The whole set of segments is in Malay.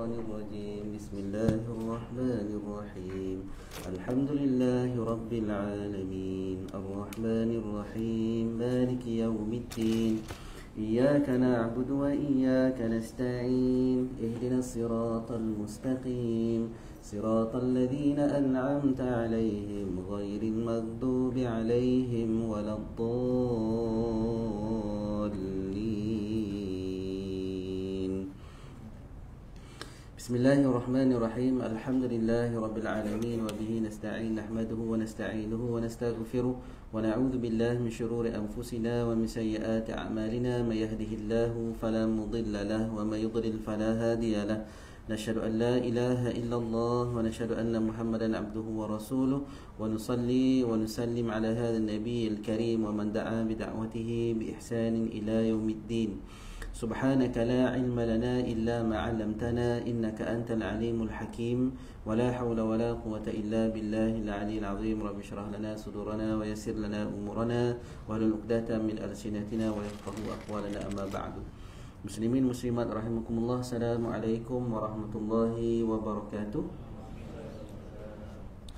الشيطان الرجيم بسم الله الرحمن الرحيم الحمد لله رب العالمين الرحمن الرحيم مالك يوم الدين إياك نعبد وإياك نستعين اهدنا الصراط المستقيم صراط الذين أنعمت عليهم غير المغضوب عليهم ولا الضالين بسم الله الرحمن الرحيم الحمد لله رب العالمين وبه نستعين نحمده ونستعينه ونستغفره ونعوذ بالله من شرور أنفسنا ومن سيئات أعمالنا من يهده الله فلا مضل له ومن يضلل فلا هادي له نشهد أن لا إله إلا الله ونشهد أن محمدا عبده ورسوله ونصلي ونسلم على هذا النبي الكريم ومن دعا بدعوته بإحسان إلى يوم الدين سبحانك لا علم لنا إلا ما علمتنا إنك أنت العليم الحكيم ولا حول ولا قوة إلا بالله العلي العظيم رب اشرح لنا صدورنا ويسر لنا أمورنا واحلل عقدة من ألسنتنا ويفقهوا أقوالنا أما بعد Muslimin muslimat rahimakumullah. Assalamualaikum warahmatullahi wabarakatuh.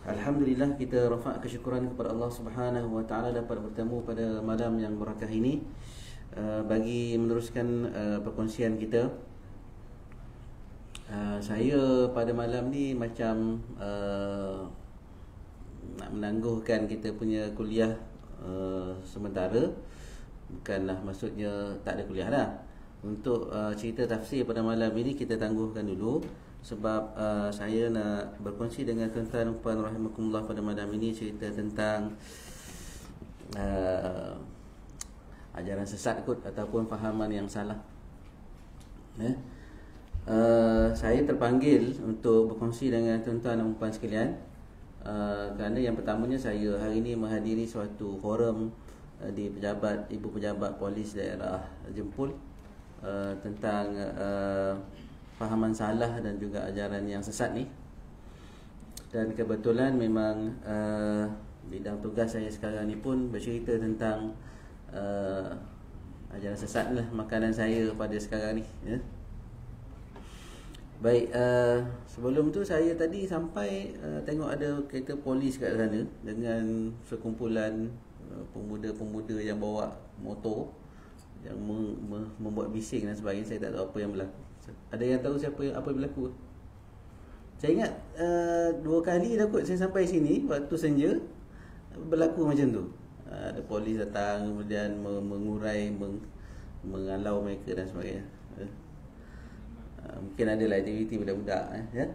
Alhamdulillah, kita rafa' kesyukuran kepada Allah Subhanahu wa taala dapat bertemu pada malam yang berkah ini bagi meneruskan perkongsian kita. Saya pada malam ni macam nak menangguhkan kita punya kuliah sementara. Bukanlah maksudnya tak ada kuliah dah. Untuk cerita tafsir pada malam ini kita tangguhkan dulu sebab saya nak berkongsi dengan tuan-tuan dan puan rahimakumullah pada malam ini cerita tentang ajaran sesat kot ataupun fahaman yang salah. Saya terpanggil untuk berkongsi dengan tuan-tuan dan puan sekalian kerana yang pertamanya saya hari ini menghadiri suatu forum di ibu pejabat polis daerah Jempol tentang fahaman salah dan juga ajaran yang sesat ni. Dan kebetulan memang bidang tugas saya sekarang ni pun bercerita tentang ajaran sesat lah makanan saya pada sekarang ni ya. Baik, sebelum tu saya tadi sampai tengok ada kereta polis kat sana dengan sekumpulan pemuda-pemuda yang bawa motor yang membuat bising dan sebagainya. Saya tak tahu apa yang berlaku. Ada yang tahu apa yang berlaku? Saya ingat 2 kali dah kot saya sampai sini waktu senja berlaku macam tu. Ada polis datang kemudian mengurai, mengalau mereka dan sebagainya. Mungkin ada lah aktiviti budak-budak ya.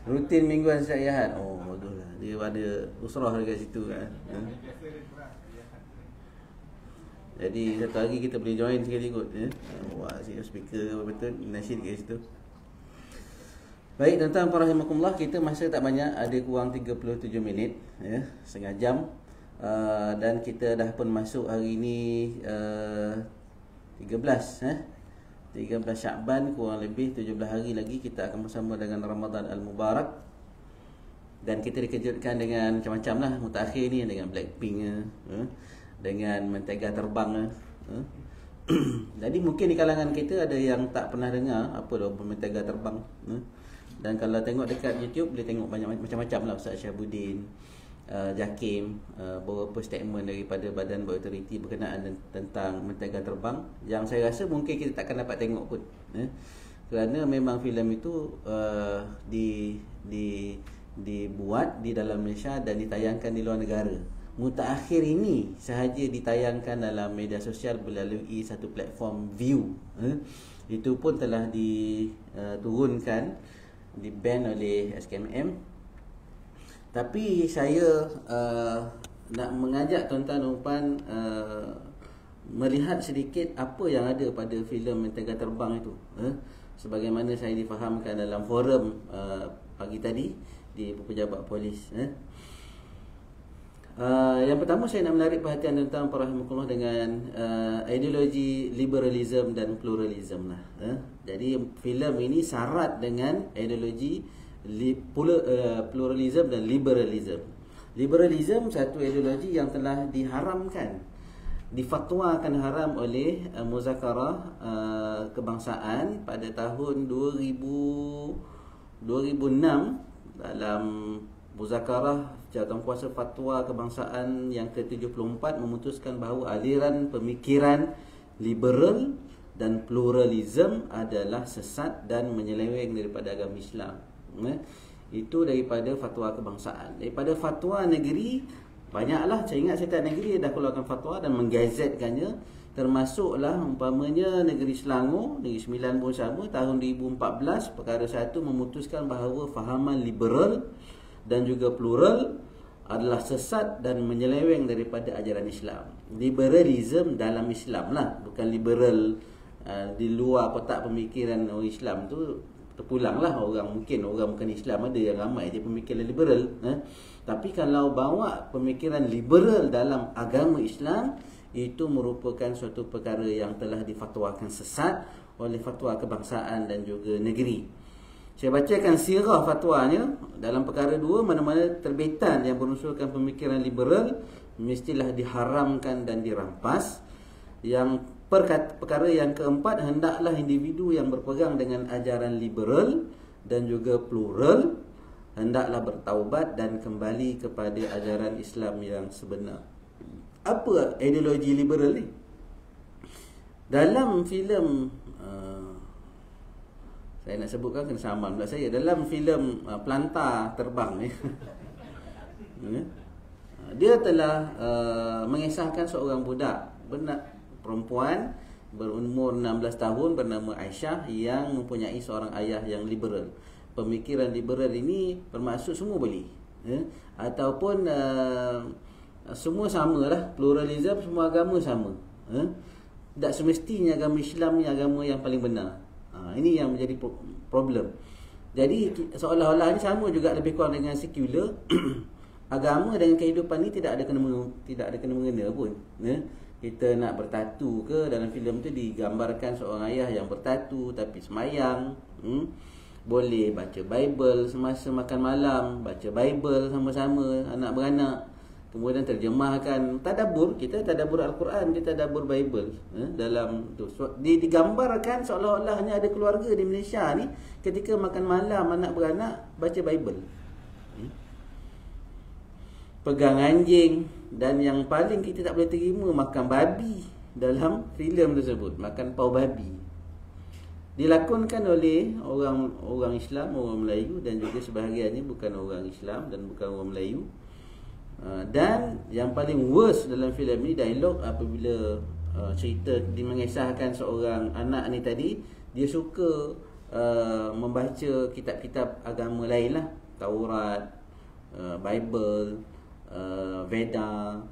Rutin mingguan setiap Ahad. Oh baguslah. Dia ada usrah dekat situ kan. Jadi satu hari kita boleh join sekali kot ya. Wah, speaker betul nasyid kat situ. Baik, tuan-tuan rahimakumullah, kita masa tak banyak, ada kurang 37 minit ya, setengah jam. Dan kita dah pun masuk hari ni 13 Syakban, kurang lebih 17 hari lagi kita akan bersama dengan Ramadan Al-Mubarak. Dan kita dikejutkan dengan macam-macam lah mutakhir ni, dengan Blackpink dengan mentega terbang. Jadi mungkin di kalangan kita ada yang tak pernah dengar apa tu mentega terbang. Dan kalau tengok dekat YouTube boleh tengok banyak macam-macam lah. Ustaz Syabuddin, Jakim, beberapa statement daripada badan berautoriti berkenaan tentang mentega terbang yang saya rasa mungkin kita takkan dapat tengok pun kerana memang filem itu dibuat di dalam Malaysia dan ditayangkan di luar negara. Mutakhir ini sahaja ditayangkan dalam media sosial melalui satu platform View. Itu pun telah diturunkan, di-ban oleh SKMM. Tapi saya nak mengajak tuan-tuan dan puan melihat sedikit apa yang ada pada filem Mentega Terbang itu. Sebagaimana saya difahamkan dalam forum pagi tadi di pejabat polis. Yang pertama saya nak menarik perhatian tuan-tuan rahimakumullah dengan ideologi liberalism dan pluralism lah. Jadi filem ini syarat dengan ideologi pluralism dan liberalism. Liberalism satu ideologi yang telah diharamkan difatwakan haram oleh muzakarah kebangsaan pada tahun 2006 dalam muzakarah jawatankuasa fatwa kebangsaan yang ke-74 memutuskan bahawa aliran pemikiran liberal dan pluralism adalah sesat dan menyeleweng daripada agama Islam. Itu daripada fatwa kebangsaan. Daripada fatwa negeri, banyaklah. Saya ingat Syarikat Negeri dah keluarkan fatwa dan menggazetkannya. Termasuklah umpamanya Negeri Selangor, Negeri Sembilan pun sama, tahun 2014 perkara 1 memutuskan bahawa fahaman liberal dan juga plural adalah sesat dan menyeleweng daripada ajaran Islam. Liberalism dalam Islam lah, bukan liberal di luar kotak pemikiran orang Islam tu. Terpulanglah orang bukan Islam ada yang ramai je pemikiran liberal. Tapi kalau bawa pemikiran liberal dalam agama Islam, itu merupakan suatu perkara yang telah difatwakan sesat oleh fatwa kebangsaan dan juga negeri. Saya bacakan sirah fatwanya. Dalam perkara 2, mana-mana terbitan yang berunsurkan pemikiran liberal mestilah diharamkan dan dirampas. Yang perkara yang keempat, hendaklah individu yang berpegang dengan ajaran liberal dan juga plural hendaklah bertaubat dan kembali kepada ajaran Islam yang sebenar. Apa ideologi liberal ni? Dalam filem saya nak sebutkan kena saman pula saya. Dalam filem Pelantar Terbang ni dia telah mengisahkan seorang budak perempuan berumur 16 tahun bernama Aisyah yang mempunyai seorang ayah yang liberal. Pemikiran liberal ini bermaksud semua boleh, ataupun semua samalah, pluralism, semua agama sama. Tak semestinya agama Islam ni agama yang paling benar. Ini yang menjadi problem. Jadi seolah-olah ni sama juga lebih kurang dengan sekular. Agama dengan kehidupan ni tidak ada kena mengena pun. Kita nak bertatu ke, dalam filem tu digambarkan seorang ayah yang bertatu tapi semayang. Boleh baca Bible semasa makan malam, baca Bible sama-sama anak beranak. Kemudian terjemahkan tadabbur, kita tadabbur Al-Quran, kita tadabbur Bible dalam tu. Digambarkan seolah-olah hanya ada keluarga di Malaysia ni ketika makan malam anak beranak baca Bible. Pegang anjing, dan yang paling kita tak boleh terima makan babi dalam filem tersebut, makan pau babi. Dilakonkan oleh orang Islam, orang Melayu, dan juga sebahagiannya bukan orang Islam dan bukan orang Melayu. Dan yang paling worst dalam filem ni dialog apabila cerita mengisahkan seorang anak ni tadi, dia suka membaca kitab-kitab agama lain lah, Taurat, Bible, Veda,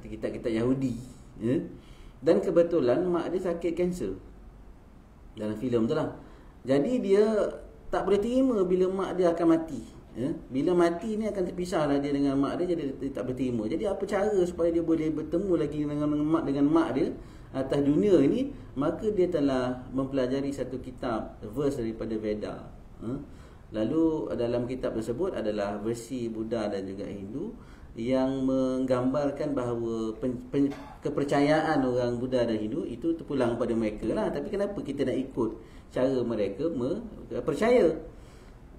kitab-kitab Yahudi. Dan kebetulan mak dia sakit kanser dalam filem tu lah. Jadi dia tak boleh terima bila mak dia akan mati. Bila mati ni akan terpisahlah dia dengan mak dia, jadi dia tak boleh terima. Jadi apa cara supaya dia boleh bertemu lagi dengan mak dia atas dunia ini? Maka dia telah mempelajari satu kitab, verse daripada Veda. Lalu dalam kitab tersebut adalah versi Buddha dan juga Hindu yang menggambarkan bahawa kepercayaan orang Buddha dan Hindu itu terpulang pada mereka lah. Tapi kenapa kita nak ikut cara mereka percaya?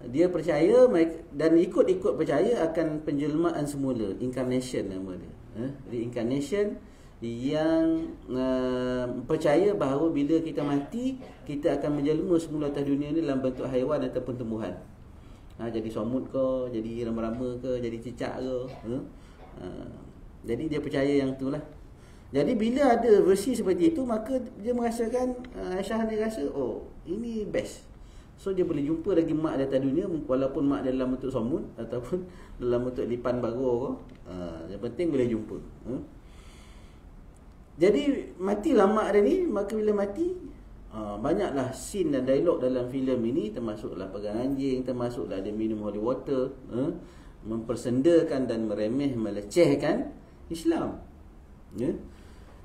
Dia percaya dan ikut-ikut percaya akan penjelmaan semula, incarnation nama dia. Reincarnation, yang percaya bahawa bila kita mati, kita akan menjelma semula atas dunia ni dalam bentuk haiwan ataupun tumbuhan. Jadi somut ke, jadi rama-rama ke, jadi cicak ke. Jadi dia percaya yang itulah. Jadi bila ada versi seperti itu, maka dia merasakan, Aisyah dia rasa, oh ini best. So dia boleh jumpa lagi mak dia atas dunia, walaupun mak dia dalam bentuk somut ataupun dalam bentuk lipan bagur ke. Yang penting boleh jumpa. Jadi matilah mak dia ni. Maka bila mati, banyaklah scene dan dialog dalam filem ini, termasuklah pegang anjing, termasuklah dia minum holy water, mempersendakan dan meremeh, melecehkan Islam.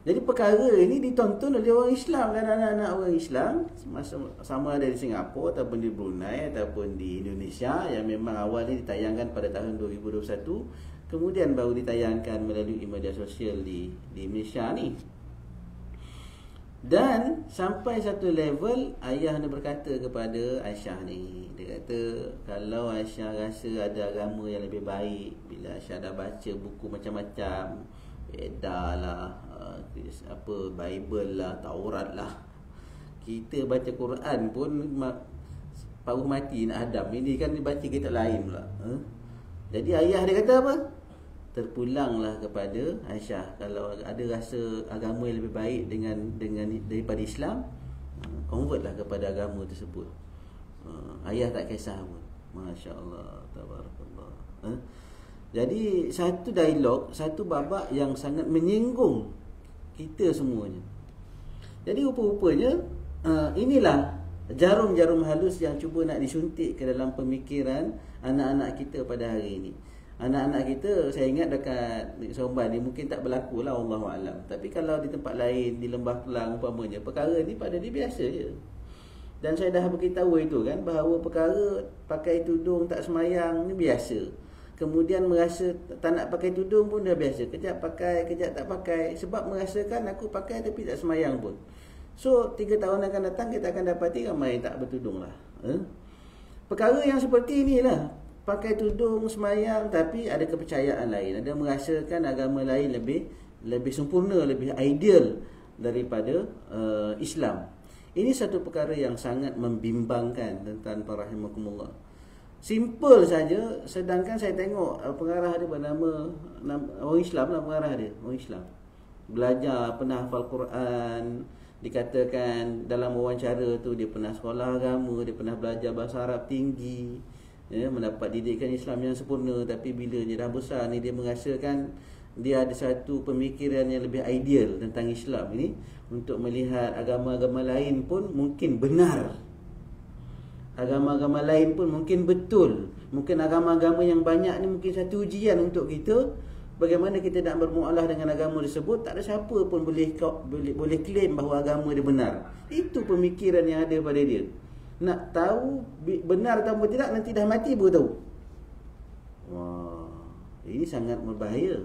Jadi perkara ini ditonton oleh orang Islam dan anak-anak orang Islam, sama ada di Singapura ataupun di Brunei ataupun di Indonesia, yang memang awalnya ditayangkan pada tahun 2021. Kemudian baru ditayangkan melalui media sosial di Malaysia ni. Dan sampai satu level ayah ni berkata kepada Aisyah ni, dia kata kalau Aisyah rasa ada agama yang lebih baik, bila Aisyah dah baca buku macam-macam, Veda lah, Bible lah, Taurat lah, kita baca Quran pun paruh mati nak hadam. Ini kan dibaca kitab lain pula. Jadi ayah dia kata apa? Terpulanglah kepada Aisyah, kalau ada rasa agama yang lebih baik daripada Islam, convertlah kepada agama tersebut. Ayah tak kisah pun. Masya-Allah, tabarakallah. Jadi satu dialog, satu babak yang sangat menyinggung kita semuanya. Jadi rupa-rupanya inilah jarum-jarum halus yang cuba nak disuntik ke dalam pemikiran anak-anak kita pada hari ini. Anak-anak kita, saya ingat dekat Seremban ni mungkin tak berlaku lah, Allahualam. Tapi kalau di tempat lain, di Lembah Kelang umpamanya, perkara ni pada dia biasa je. Dan saya dah beritahu itu kan, bahawa perkara pakai tudung tak semayang ni biasa. Kemudian merasa tak nak pakai tudung pun dah biasa. Kejap pakai, kejap tak pakai. Sebab merasakan aku pakai tapi tak semayang pun. So 3 tahun akan datang kita akan dapati ramai tak bertudung lah. Perkara yang seperti inilah, pakai tudung, semayang, tapi ada kepercayaan lain. Ada merasakan agama lain lebih sempurna, lebih ideal daripada Islam. Ini satu perkara yang sangat membimbangkan, tuan-tuan rahimakumullah. Simple saja, sedangkan saya tengok pengarah dia bernama orang Islam lah, pengarah dia orang Islam. Belajar, pernah hafal Quran, dikatakan dalam wawancara tu dia pernah sekolah agama, dia pernah belajar bahasa Arab tinggi, mendapat didikan Islam yang sempurna. Tapi bila dia dah besar ni, dia merasakan dia ada satu pemikiran yang lebih ideal tentang Islam ini, untuk melihat agama-agama lain pun mungkin benar, agama-agama lain pun mungkin betul. Mungkin agama-agama yang banyak ni mungkin satu ujian untuk kita. Bagaimana kita nak bermualah dengan agama tersebut, tak ada siapa pun boleh claim bahawa agama dia benar. Itu pemikiran yang ada pada dia. Nak tahu benar atau tidak, nanti dah mati baru tahu. Wah, ini sangat berbahaya.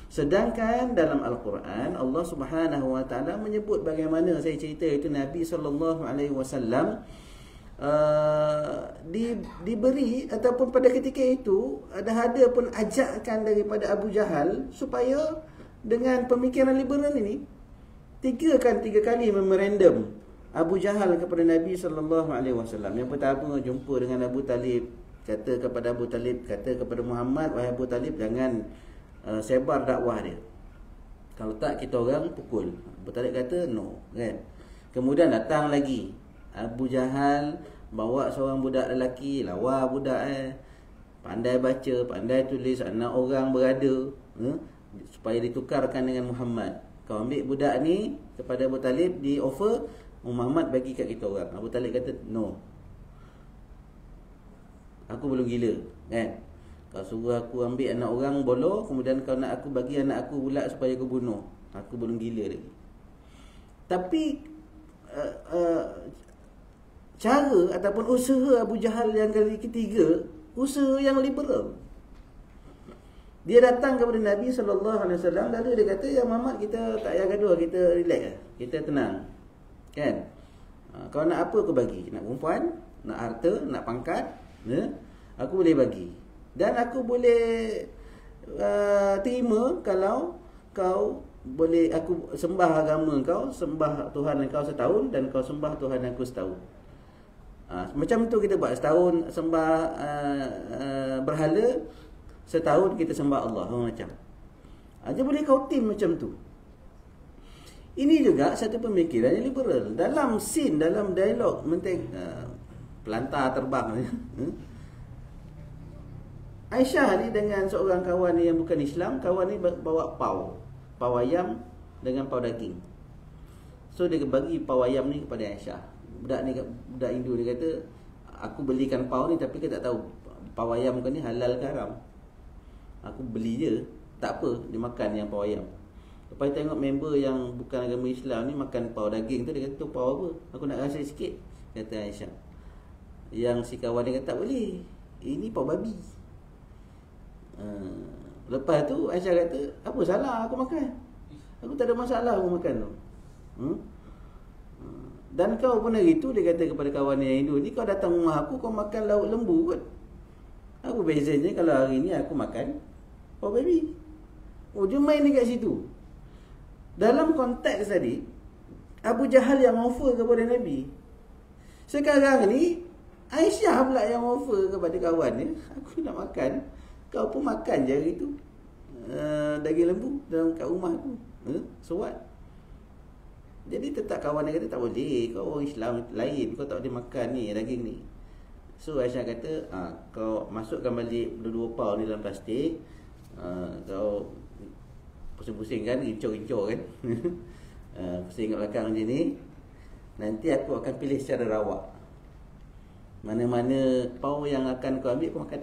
Sedangkan dalam Al-Quran, Allah Subhanahu Wa Taala menyebut bagaimana, saya cerita itu, Nabi SAW diberi, ataupun pada ketika itu ada pun ajakan daripada Abu Jahal supaya dengan pemikiran liberal ini, 3 kali memorandum Abu Jahal kepada Nabi SAW. Yang pertama, jumpa dengan Abu Talib, kata kepada Abu Talib, kata kepada Muhammad, wahai Abu Talib, jangan sebar dakwah dia, kalau tak kita orang pukul. Abu Talib kata no, kan. Kemudian datang lagi Abu Jahal, bawa seorang budak lelaki, lawa budak pandai baca, pandai tulis, anak orang berada, supaya ditukarkan dengan Muhammad. Kau ambil budak ni kepada Abu Talib, di offer Muhammad bagi kat kita orang. Abu Talib kata no, aku belum gila, kan. Kau suruh aku ambil anak orang bolo, kemudian kau nak aku bagi anak aku pula supaya aku bunuh. Aku belum gila lagi. Tapi cara ataupun usaha Abu Jahal yang kali ketiga, usaha yang liberal. Dia datang kepada Nabi SAW, lalu dia kata, ya Muhammad, kita tak payah gaduh, kita relax, kita tenang, kan. Kau nak apa aku bagi? Nak perempuan, nak harta, nak pangkat, aku boleh bagi. Dan aku boleh terima kalau kau boleh, aku sembah agama kau, sembah Tuhan kau setahun, dan kau sembah Tuhan aku setahun. Macam tu kita buat, setahun sembah berhala, setahun kita sembah Allah, macam. Dia boleh kau tim macam tu. Ini juga satu pemikiran yang liberal. Dalam scene, dalam dialog, pelantar terbang, Aisyah ni dengan seorang kawan ni yang bukan Islam. Kawan ni bawa pau ayam dengan pau daging. So dia bagi pau ayam ni kepada Aisyah. Budak Hindu ni kata, aku belikan pau ni, tapi kita tak tahu pau ayam kan ni halal ke haram. Aku beli je, tak apa, dia makan yang pau ayam. Lepas tengok member yang bukan agama Islam ni makan pau daging tu, dia kata tu pau apa? Aku nak rasa sikit, kata Aisyah. Yang si kawan dia kata tak boleh, ini pau babi. Lepas tu Aisyah kata, apa salah aku makan? Aku tak ada masalah aku makan tu. Dan kau pun hari tu dia kata kepada kawan yang Hindu ni, kau datang rumah aku, kau makan lauk lembu kot. Apa bezanya kalau hari ni aku makan pork baby? Oh, dia main dekat situ. Dalam konteks tadi, Abu Jahal yang offer kepada Nabi. Sekarang ni Aisyah pula yang offer kepada kawan ni, aku nak makan, kau pun makan je hari tu daging lembu dalam kat rumah aku. So what? Jadi tetap kawan dia kata tak boleh, kau orang Islam lain, kau tak boleh makan ni daging ni. So Aisyah kata, kau masukkan balik dua paus ni dalam plastik, kau pusing-pusing kan, rincor-rincor kan. Pusing kat belakang macam ni, nanti aku akan pilih secara rawak mana-mana paus yang akan kau ambil, kau makan.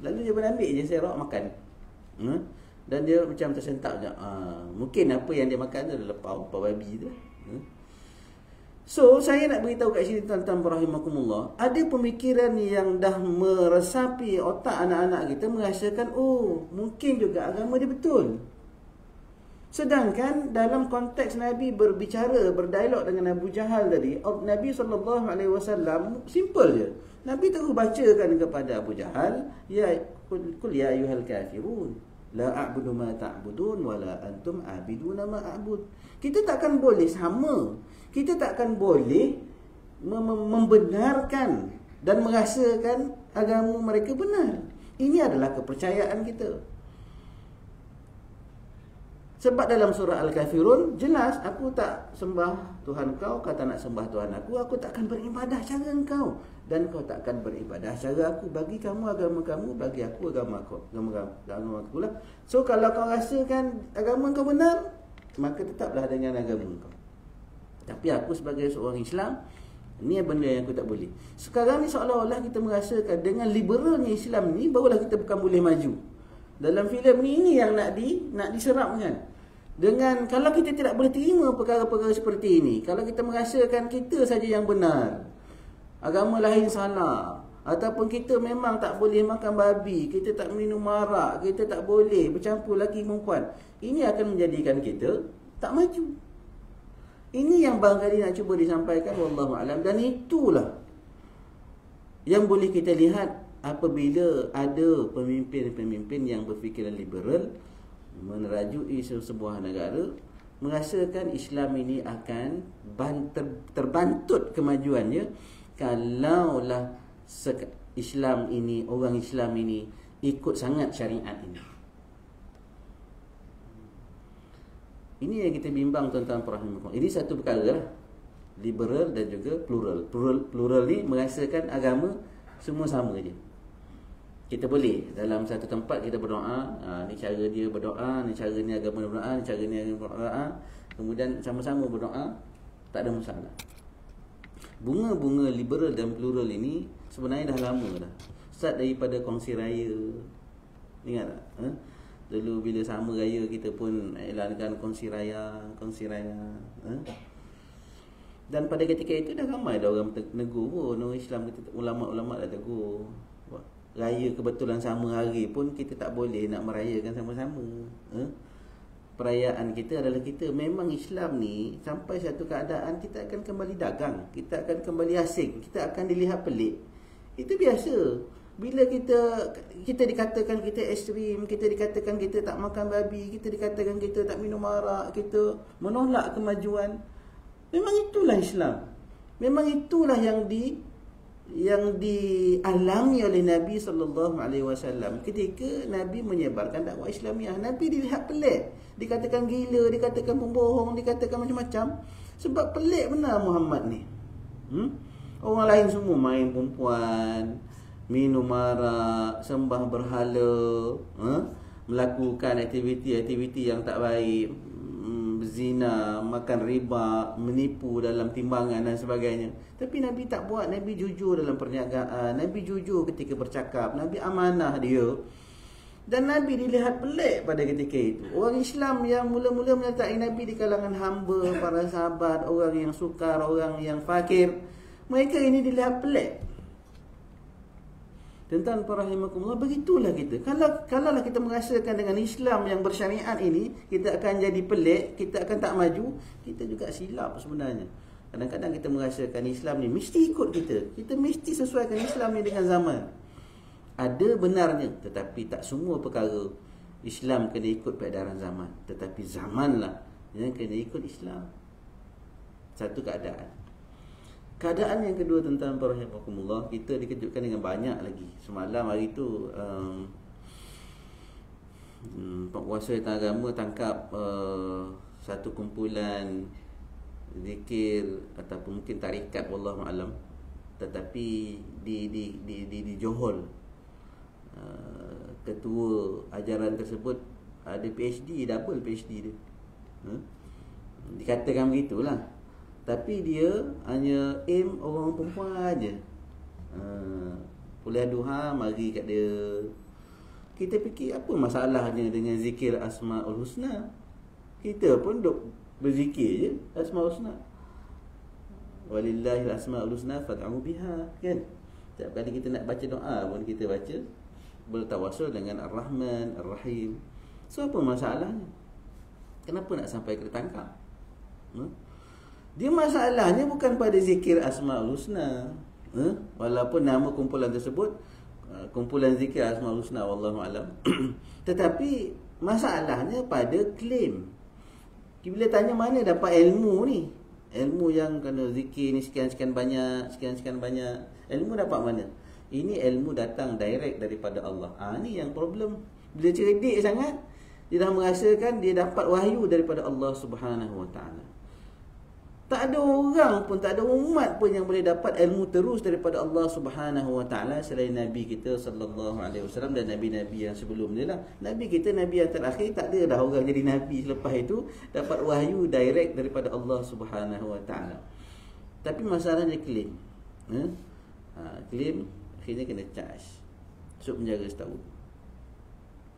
Lalu dia pun ambil je serok makan. Dan dia macam tersentak je. Mungkin apa yang dia makan tu adalah paus babi tu. So saya nak beritahu kat sini tuan-tuan rahimakumullah, ada pemikiran yang dah meresapi otak anak-anak kita, merasakan oh mungkin juga agama dia betul. Sedangkan dalam konteks Nabi berbicara, berdialog dengan Abu Jahal tadi, Nabi SAW simple je. Nabi terus bacakan kepada Abu Jahal, ya qul ya ayyuhal kafirun la a'budu ma ta'budun wa la antum a'biduna ma a'bud. Kita takkan boleh sama. Kita takkan boleh membenarkan dan merasakan agama mereka benar. Ini adalah kepercayaan kita. Sebab dalam surah Al-Kafirun jelas, aku tak sembah Tuhan kau, kau tak nak sembah Tuhan aku takkan beribadah cara engkau, dan kau takkan beribadah cara aku. Bagi kamu agama kamu, bagi aku agama aku lah. So kalau kau rasakan agama kau benar, maka tetaplah dengan agama kau. Tapi aku sebagai seorang Islam, ini benda yang aku tak boleh. Sekarang ni seolah-olah kita merasakan dengan liberalnya Islam ni barulah kita bukan boleh maju. Dalam filem ni ini yang nak diserapkan. Dengan kalau kita tidak boleh terima perkara-perkara seperti ini, kalau kita merasakan kita saja yang benar, agama lain salah, ataupun kita memang tak boleh makan babi, kita tak minum arak, kita tak boleh bercampur lelaki perempuan, ini akan menjadikan kita tak maju. Ini yang barangkali nak cuba disampaikan, wallahu alam. Dan itulah yang boleh kita lihat apabila ada pemimpin-pemimpin yang berfikiran liberal menerajui sebuah negara, merasakan Islam ini akan terbantut kemajuannya kalaulah Islam ini, orang Islam ini ikut sangat syariat ini. Ini yang kita bimbang tuan-tuan rahimahullah. Ini satu perkara lah, liberal dan juga plural. Plural ni merasakan agama semua sama je. Kita boleh dalam satu tempat kita berdoa, ni cara dia berdoa, ni cara ni agama berdoa, ni cara ni agama berdoa, kemudian sama-sama berdoa, tak ada masalah. Bunga-bunga liberal dan plural ini sebenarnya dah lama dah. Start daripada kongsi raya. Ingat tak? Dulu bila sama raya kita pun elankan kongsi raya. Dan pada ketika itu dah ramai dah orang tegur pun, orang Islam kita, ulama-ulama dah tegur. Raya kebetulan sama hari pun kita tak boleh nak merayakan sama-sama. Perayaan kita adalah kita. Memang Islam ni sampai satu keadaan kita akan kembali dagang, kita akan kembali asing, kita akan dilihat pelik. Itu biasa. Bila kita dikatakan kita ekstrim, kita dikatakan kita tak makan babi, kita dikatakan kita tak minum arak, kita menolak kemajuan, memang itulah Islam. Memang itulah yang dialami oleh Nabi SAW ketika Nabi menyebarkan dakwah Islamiah. Nabi dilihat pelik, dikatakan gila, dikatakan pembohong, dikatakan macam-macam. Sebab pelik benar Muhammad ni. Orang lain semua main perempuan, minum arak, sembah berhala, melakukan aktiviti-aktiviti yang tak baik, zina, makan riba, menipu dalam timbangan dan sebagainya. Tapi Nabi tak buat. Nabi jujur dalam perniagaan, Nabi jujur ketika bercakap, Nabi amanah dia. Dan Nabi dilihat pelik pada ketika itu. Orang Islam yang mula-mula menyertai Nabi di kalangan hamba, para sahabat, orang yang sukar, orang yang fakir, mereka ini dilihat pelik. Tuan-tuan rahimakumullah, begitulah kita. Kalau kita merasakan dengan Islam yang bersyariat ini kita akan jadi pelik, kita akan tak maju, kita juga silap sebenarnya. Kadang-kadang kita merasakan Islam ni mesti ikut kita. Kita mesti sesuaikan Islam ni dengan zaman. Ada benarnya, tetapi tak semua perkara Islam kena ikut peredaran zaman. Tetapi zamanlah yang kena ikut Islam. Satu keadaan. Keadaan yang kedua, tuan-tuan rahimakumullah, kita dikejutkan dengan banyak lagi. Semalam hari tu penguasa agama tangkap satu kumpulan zikir ataupun mungkin tarikat, wallahu alam, tetapi di Johor, ketua ajaran tersebut ada PhD, double PhD dia. Dikatakan begitulah. Tapi dia hanya aim orang perempuan aja. Kuliah duha mari kat dia. Kita fikir apa masalahnya dengan zikir Asmaul Husna? Kita pun duk berzikir je Asmaul Husna. Walillahil asmaul husna fad'u biha, kan? Setiap kali kita nak baca doa pun kita baca bertawassul dengan Ar-Rahman, Ar-Rahim. So apa masalahnya? Kenapa nak sampai kena tangkap? Dia masalahnya bukan pada zikir Asmaul Husna. Walaupun nama kumpulan tersebut kumpulan zikir Asmaul Husna, wallahu alam. Tetapi masalahnya pada klaim. Bila tanya mana dapat ilmu ni? Ilmu yang kena zikir ni sekian-sekian banyak, sekian-sekian banyak. Ilmu dapat mana? Ini ilmu datang direct daripada Allah. Ni yang problem. Bila cerdik sangat, dia dah merasakan dia dapat wahyu daripada Allah Subhanahu Wa Taala. Tak ada orang pun, tak ada umat pun yang boleh dapat ilmu terus daripada Allah Subhanahu Wa Taala selain Nabi kita sallallahu alaihi wasallam dan nabi-nabi yang sebelum dia lah. Nabi kita, nabi yang terakhir, tak ada dah orang jadi nabi selepas itu dapat wahyu direct daripada Allah Subhanahu Wa Taala. Tapi masalahnya klaim. Klaim akhirnya kena charge. Suruh penjara setahun.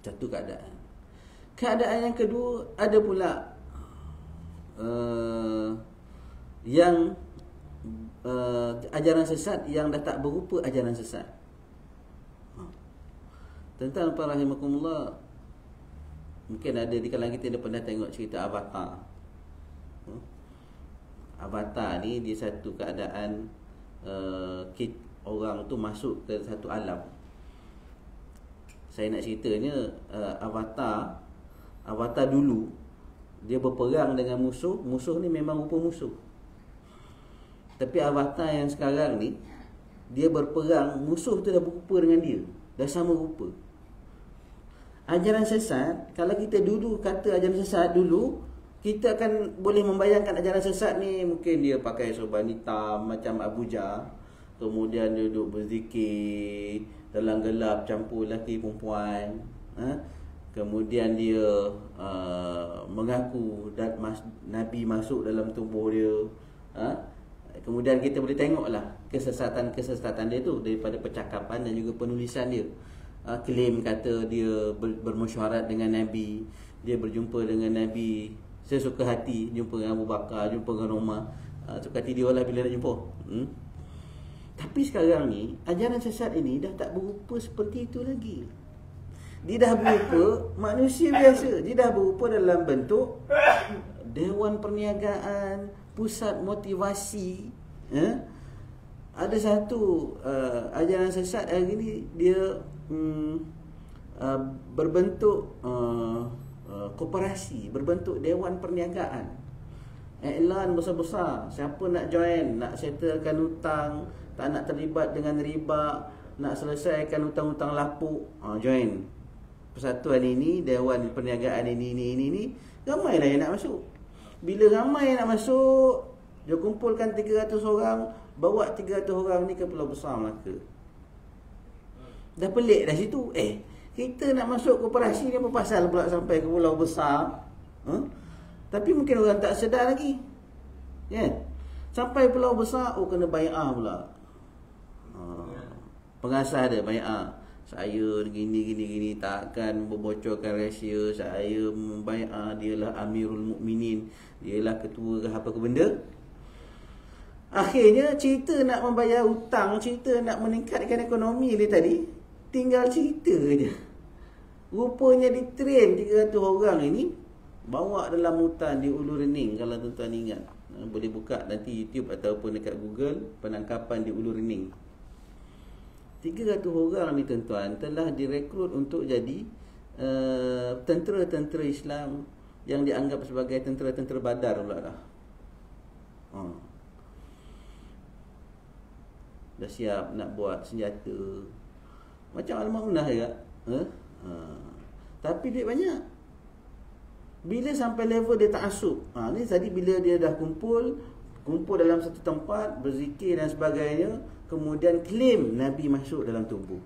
Satu keadaan. Keadaan yang kedua, ada pula yang ajaran sesat yang dah tak berupa ajaran sesat. Tuan-tuan rahimakumullah, mungkin ada di kalangan kita dah pernah tengok cerita Avatar. Avatar ni dia satu keadaan orang tu masuk ke satu alam. Saya nak ceritanya Avatar dulu dia berperang dengan musuh. Musuh ni memang rupa musuh. Tapi Avatar yang sekarang ni, dia berperang, musuh tu dah berupa dengan dia, dah sama rupa. Ajaran sesat, kalau kita dulu kata ajaran sesat dulu, kita akan boleh membayangkan ajaran sesat ni mungkin dia pakai sorban hitam macam Abu Jah, kemudian dia duduk berzikir dalam gelap campur lelaki perempuan, kemudian dia mengaku Nabi masuk dalam tubuh dia. Kemudian kita boleh tengoklah kesesatan dia tu daripada percakapan dan juga penulisan dia. Klaim kata dia bermesyuarat dengan Nabi, dia berjumpa dengan Nabi sesuka hati, jumpa dengan Abu Bakar, jumpa dengan Umar, suka hati dia lah bila nak jumpa. Tapi sekarang ni ajaran sesat ini dah tak berupa seperti itu lagi. Dia dah berupa manusia biasa. Dia dah berupa dalam bentuk dewan perniagaan, pusat motivasi. Ada satu ajaran sesat hari ni, dia berbentuk koperasi, berbentuk dewan perniagaan. Iklan besar-besar, siapa nak join, nak settlekan hutang, tak nak terlibat dengan riba, nak selesaikan hutang-hutang lapuk, join persatuan ini, dewan perniagaan ini. Ramailah yang nak masuk. Bila ramai yang nak masuk, dia kumpulkan 300 orang, bawa 300 orang ni ke Pulau Besar Melaka. Dah pelik dah situ. Kita nak masuk koperasi ni apa pasal pula sampai ke Pulau Besar? Tapi mungkin orang tak sedar lagi, kan? Sampai Pulau Besar, kena bai'ah pula. Pengasas dia bai'ah. Saya gini takkan membocorkan rahsia. Saya membai'ah, dialah Amirul Mukminin, dialah ketua ke apa ke benda. Akhirnya cerita nak membayar hutang, cerita nak meningkatkan ekonomi dia tadi, tinggal cerita je. Rupanya di train 300 orang ini bawa dalam hutan di Ulu Rening. Kalau tuan-tuan ingat, boleh buka nanti YouTube ataupun dekat Google, penangkapan di Ulu Rening. 300 orang ni tuan-tuan telah direkrut untuk jadi tentera-tentera Islam yang dianggap sebagai tentera-tentera Badar pula dah. Dah siap nak buat senjata macam Al-Maunah juga. Tapi duit banyak. Bila sampai level dia ta'assub, ni tadi bila dia dah kumpul dalam satu tempat, berzikir dan sebagainya, kemudian klaim Nabi masuk dalam tubuh.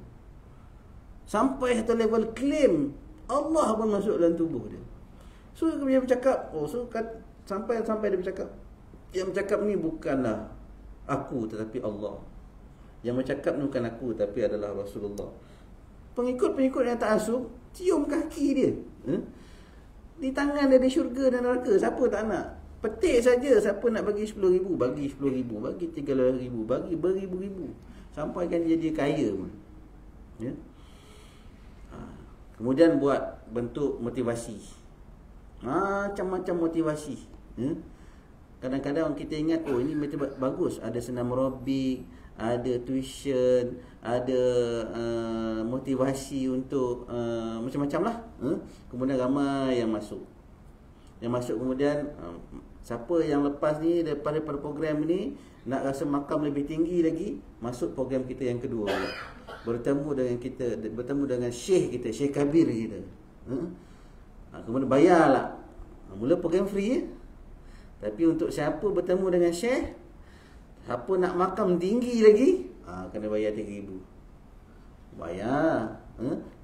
Sampai satu level klaim Allah pun masuk dalam tubuh dia. So dia bercakap, sampai dia bercakap, yang bercakap ni bukanlah aku tetapi Allah. Yang bercakap ni bukan aku tapi adalah Rasulullah. Pengikut-pengikut yang ta'assub cium kaki dia. Di tangan dia ada syurga dan neraka. Siapa tak nak? Petik saja. Siapa nak bagi 10,000, bagi 10,000, bagi 3,000, bagi beribu-ribu. Sampai kan dia jadi kaya pun. Ya? Kemudian buat bentuk motivasi. Macam-macam motivasi. Kadang-kadang kita ingat, ini bagus. Ada senam aerobik, ada tuition, ada motivasi untuk macam-macam lah. Kemudian ramai yang masuk. Yang masuk kemudian siapa yang lepas ni daripada program ni nak rasa makam lebih tinggi lagi, masuk program kita yang kedua. Bertemu dengan Syekh kita, Syekh Kabir kita. Kemudian bayarlah. Mula program free. Tapi untuk siapa bertemu dengan Syekh, siapa nak makam tinggi lagi, kena bayar 3,000. Bayar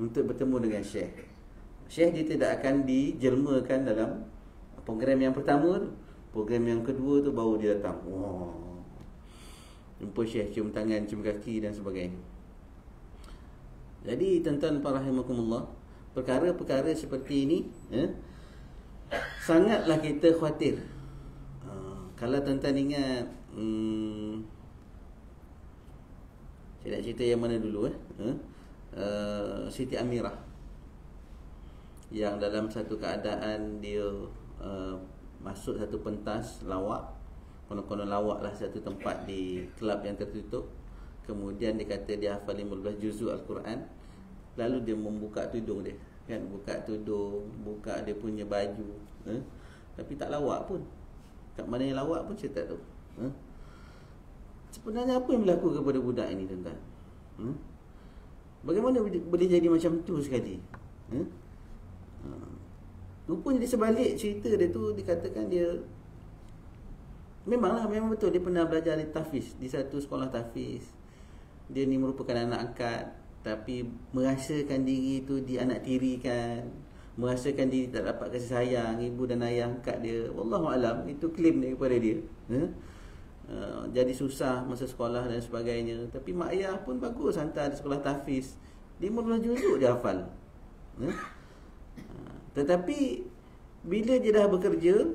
untuk bertemu dengan Syekh. Syekh dia tidak akan dijelmakan dalam program yang pertama tu. Program yang kedua tu baru dia datang. Jumpa Syekh, cium tangan, cium kaki dan sebagainya. Jadi tuan-tuan rahimakumullah, perkara-perkara seperti ini sangatlah kita khawatir. Kalau tuan-tuan ingat, saya nak cerita yang mana dulu Siti Amirah, yang dalam satu keadaan dia masuk satu pentas lawak, konon-konon lawak lah satu tempat di kelab yang tertutup. Kemudian dia kata dia hafal 15 juzuk Al-Quran. Lalu dia membuka tudung dia, kan, buka tudung, buka dia punya baju, tapi tak lawak pun. Kat mana yang lawak pun saya tak tahu. Sebenarnya apa yang berlaku kepada budak ini, tuan-tuan? Bagaimana boleh jadi macam tu sekali? Rupanya di sebalik cerita dia tu dikatakan dia memang betul dia pernah belajar di tahfiz, di satu sekolah tahfiz. Dia ni merupakan anak angkat, tapi merasakan diri tu dianak tirikan, merasakan diri tak dapat kasih sayang ibu dan ayah angkat dia. Wallahualam, itu klaim dia kepada dia. Jadi susah masa sekolah dan sebagainya. Tapi mak ayah pun bagus, hantar di sekolah tahfiz, 15 juzuk dia hafal. Tetapi bila dia dah bekerja,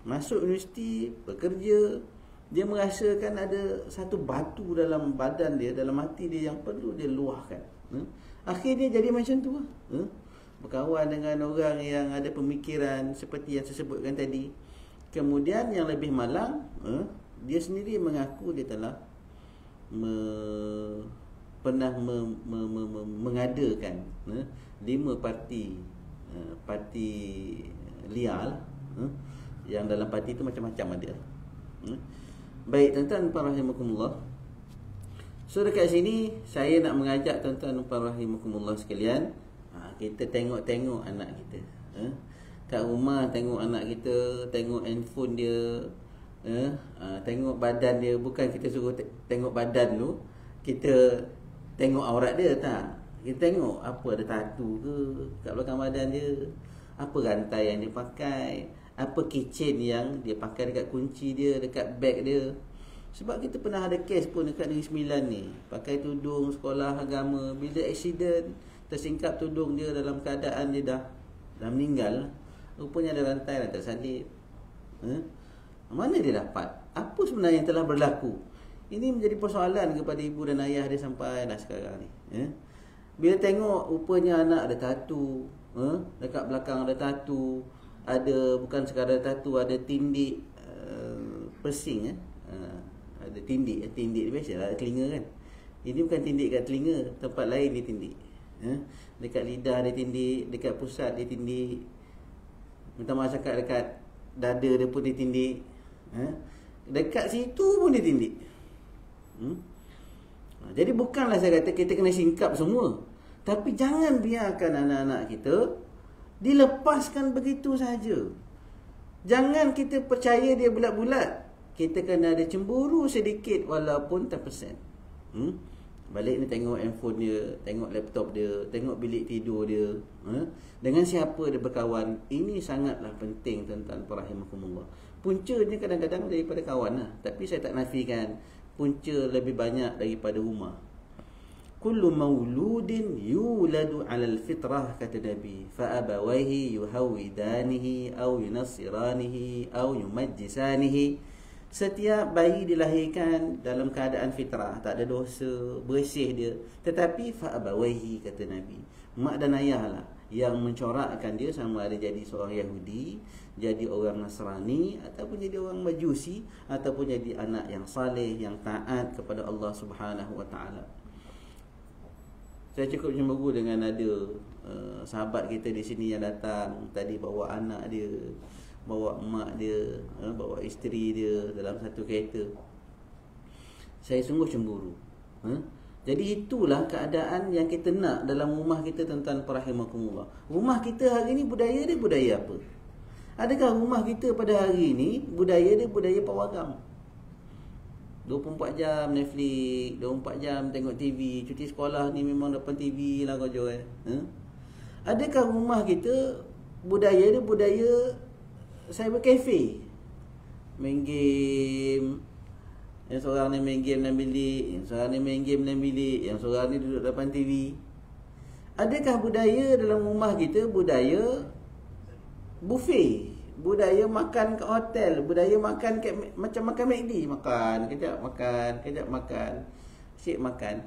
masuk universiti, bekerja, dia merasakan ada satu batu dalam badan dia, dalam hati dia yang perlu dia luahkan. Akhirnya jadi macam tu. Berkawan dengan orang yang ada pemikiran seperti yang saya sebutkan tadi. Kemudian yang lebih malang, dia sendiri mengaku dia telah pernah mengadakan 5 parti liar, yang dalam parti itu macam-macam ada. Baik tuan-tuan rahimakumullah. So dekat sini saya nak mengajak tuan-tuan rahimakumullah sekalian, kita tengok-tengok anak kita. Kat rumah tengok anak kita, tengok handphone dia, tengok badan dia. Bukan kita suruh tengok badan tu, kita tengok aurat dia, tak. Kita tengok apa ada tatu ke kat belakang badan dia, apa rantai yang dia pakai, apa keychain yang dia pakai dekat kunci dia, dekat beg dia. Sebab kita pernah ada kes pun dekat Negeri Sembilan ni, pakai tudung sekolah agama, bila accident tersingkap tudung dia dalam keadaan dia dah meninggal, rupanya ada rantai salib. Mana dia dapat? Apa sebenarnya yang telah berlaku? Ini menjadi persoalan kepada ibu dan ayah dia sampai dah sekarang ni. Bila tengok rupanya anak ada tatu, dekat belakang ada tatu, ada bukan sekadar tatu, ada tindik piercing, ada tindik biasalah telinga kan. Ini bukan tindik kat telinga, tempat lain dia tindik. Dekat lidah dia tindik, dekat pusat dia tindik. Minta maaf cakap dekat dada dia pun dia tindik. Dekat situ pun dia tindik. Jadi bukanlah saya kata kita kena singkap semua, tapi jangan biarkan anak-anak kita dilepaskan begitu saja. Jangan kita percaya dia bulat-bulat. Kita kena ada cemburu sedikit walaupun 10%. Balik ni tengok handphone dia, tengok laptop dia, tengok bilik tidur dia, dengan siapa dia berkawan. Ini sangatlah penting tuan-tuan rahimakumullah. Puncanya kadang-kadang daripada kawan lah, tapi saya tak nafikan punca lebih banyak daripada rumah. Kullu mauludin yuladu 'alal fitrah, kata Nabi, fa abawayhi yuhawidanihi aw yunassiranihi aw yumajjisanihi. Setiap bayi dilahirkan dalam keadaan fitrah, tak ada dosa, bersih dia. Tetapi fa abawayhi, kata Nabi, mak dan ayah lah yang mencorakkan dia, sama ada jadi seorang Yahudi, jadi orang Nasrani, ataupun jadi orang Majusi, ataupun jadi anak yang saleh, yang taat kepada Allah Subhanahu wa taala. Saya cukup cemburu dengan ada sahabat kita di sini yang datang tadi, bawa anak dia, bawa mak dia, bawa isteri dia dalam satu kereta. Saya sungguh cemburu. Jadi itulah keadaan yang kita nak dalam rumah kita, tuan-tuan rahimakumullah. Rumah kita hari ni budaya dia budaya apa? Adakah rumah kita pada hari ni budaya dia budaya pawagam? 24 jam Netflix, 24 jam tengok TV, cuti sekolah ni memang depan TV lah kau jual. Adakah rumah kita budaya dia budaya cyber cafe? Main game, yang seorang ni main game dalam bilik, yang seorang ni main game dalam bilik, yang seorang ni duduk depan TV. Adakah budaya dalam rumah kita budaya buffet, budaya makan kat hotel, budaya makan macam makan McD, makan, kejap makan, asyik makan.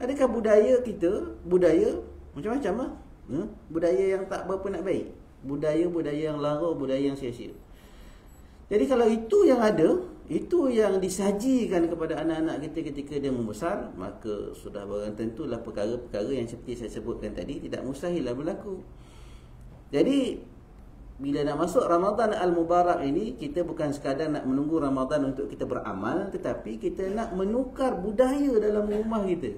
Adakah budaya kita budaya macam-macam lah, budaya yang tak berapa nak baik, budaya yang lara, budaya yang sia-sia. Jadi kalau itu yang ada, itu yang disajikan kepada anak-anak kita ketika dia membesar, maka sudah barang tentulah perkara-perkara yang seperti saya sebutkan tadi tidak mustahil lah berlaku. Jadi bila nak masuk Ramadan Al-Mubarak ini, kita bukan sekadar nak menunggu Ramadan untuk kita beramal, tetapi kita nak menukar budaya dalam rumah kita.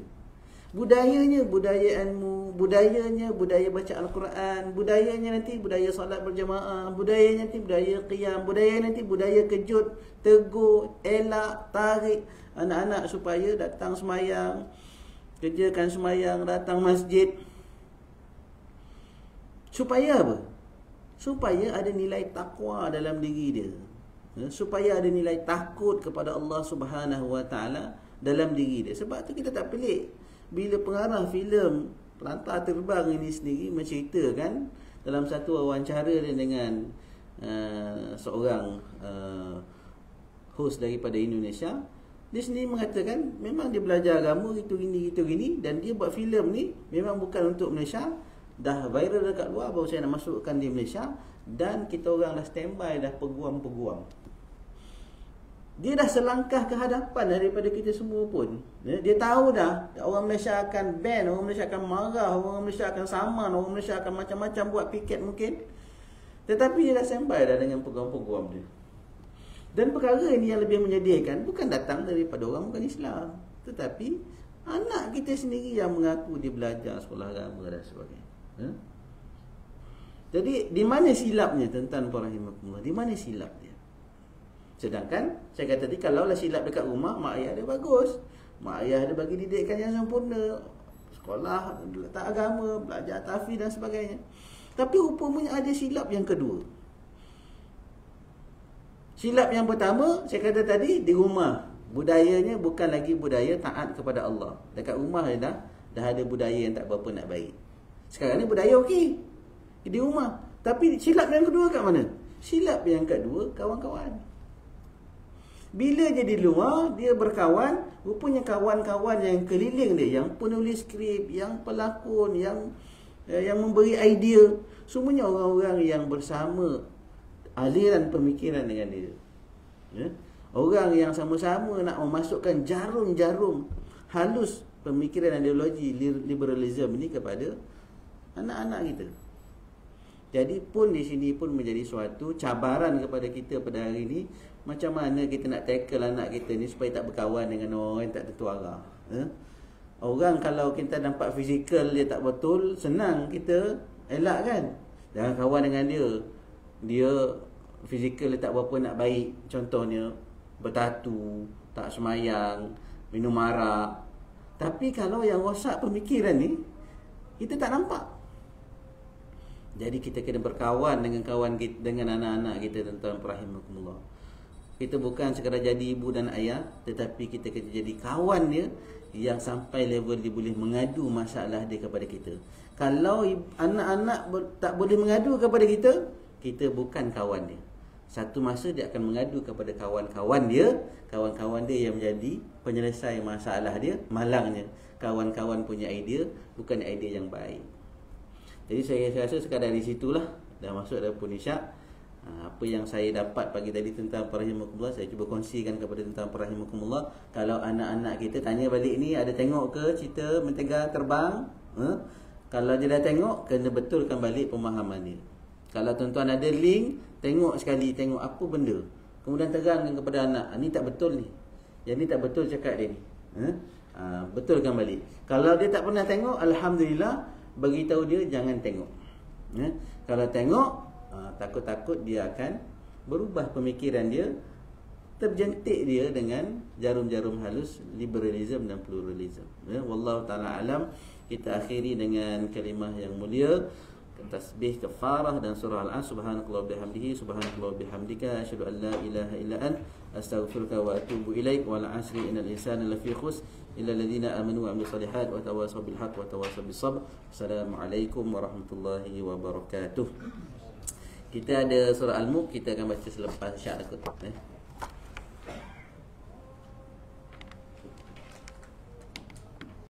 Budayanya budaya ilmu, budayanya budaya baca Al-Quran, budayanya nanti budaya solat berjamaah, budayanya nanti budaya qiyam, budayanya nanti budaya kejut, tegur, elak, tarik anak-anak supaya datang semayang, kerjakan semayang, datang masjid. Supaya apa? Supaya ada nilai takwa dalam diri dia, supaya ada nilai takut kepada Allah Subhanahu wa taala dalam diri dia. Sebab tu kita tak pelik bila pengarah filem Pelantar Terbang ini sendiri menceritakan dalam satu wawancara dia dengan seorang host daripada Indonesia, dia sendiri mengatakan memang dia belajar agama gitu gini, dan dia buat filem ni memang bukan untuk Malaysia. Dah viral dekat luar, baru saya nak masukkan di Malaysia, dan kita orang dah standby, dah peguam-peguam. Dia dah selangkah ke hadapan daripada kita semua pun. Dia tahu dah orang Malaysia akan ban, orang Malaysia akan marah, orang Malaysia akan saman, orang Malaysia akan macam-macam buat piket mungkin. Tetapi dia dah standby dah dengan peguam-peguam dia. Dan perkara ini yang lebih menyedihkan bukan datang daripada orang bukan Islam, tetapi anak kita sendiri yang mengaku dia belajar sekolah agama dan sebagainya. Jadi di mana silapnya, tuan-tuan rahimakumullah? Di mana silap dia? Sedangkan saya kata tadi, kalaulah silap dekat rumah, mak ayah dia bagus, mak ayah dia bagi didikan yang sempurna, sekolah, letak agama, belajar tahfiz dan sebagainya. Tapi rupanya ada silap yang kedua. Silap yang pertama, saya kata tadi, di rumah budayanya bukan lagi budaya taat kepada Allah. Dekat rumah dah ada budaya yang tak berapa nak baik. Sekarang ni budaya okey di rumah. Tapi silap yang kedua kat mana? Silap yang kedua, kawan-kawan. Bila dia di luar, dia berkawan, rupanya kawan-kawan yang keliling dia, yang penulis skrip, yang pelakon, yang memberi idea, semuanya orang-orang yang bersama aliran pemikiran dengan dia. Ya? Orang yang sama-sama nak memasukkan jarum-jarum halus pemikiran ideologi liberalism ini kepada anak-anak kita. Jadi pun di sini pun menjadi suatu cabaran kepada kita pada hari ini, macam mana kita nak tackle anak kita ni supaya tak berkawan dengan orang yang tak tentu arah. Orang kalau kita nampak fizikal dia tak betul, senang kita elak kan. Jangan kawan dengan dia. Dia fizikal dia tak berapa nak baik. Contohnya bertatu, tak semayang, minum arak. Tapi kalau yang rosak pemikiran ni, kita tak nampak. Jadi kita kena berkawan dengan kawan kita, dengan anak-anak kita, tuan-tuan rahimakumullah. Kita bukan sekadar jadi ibu dan ayah, tetapi kita kena jadi kawan dia yang sampai level dia boleh mengadu masalah dia kepada kita. Kalau anak-anak tak boleh mengadu kepada kita, kita bukan kawan dia. Satu masa dia akan mengadu kepada kawan-kawan dia yang menjadi penyelesai masalah dia. Malangnya kawan-kawan punya idea bukan idea yang baik. Jadi saya rasa sekadar di situlah, dah masuk dah pun isyak. Apa yang saya dapat pagi tadi tentang rahimakumullah, saya cuba kongsikan kepada tentang rahimakumullah. Kalau anak-anak kita tanya balik ni, ada tengok ke cerita Mentega Terbang? Kalau dia dah tengok, kena betulkan balik pemahaman dia. Kalau tuan-tuan ada link, tengok sekali, tengok apa benda, kemudian terangkan kepada anak, ni tak betul ni, yang ni tak betul cakap dia ni. Betulkan balik. Kalau dia tak pernah tengok, alhamdulillah, beritahu dia jangan tengok. Kalau tengok, takut-takut dia akan berubah pemikiran dia, terjentik dia dengan jarum-jarum halus liberalism dan pluralism. Wallahu ta'ala alam. Kita akhiri dengan kalimah yang mulia, tasbih kafarah dan surah Al-As. Subhanakallah bihamdihi, subhanakallah bihamdika, asyhadu an la ilaha illa ant, astaghfiruka wa atubu ilaik. Wal 'asri innal insana lafi khusr illa alladhina amanu wa 'amilus solihat wa tawasaw bil haqq wa tawasaw bis sabr. Assalamualaikum warahmatullahi wabarakatuh. Kita ada surah Al-Mulk, kita akan baca selepas syak takut.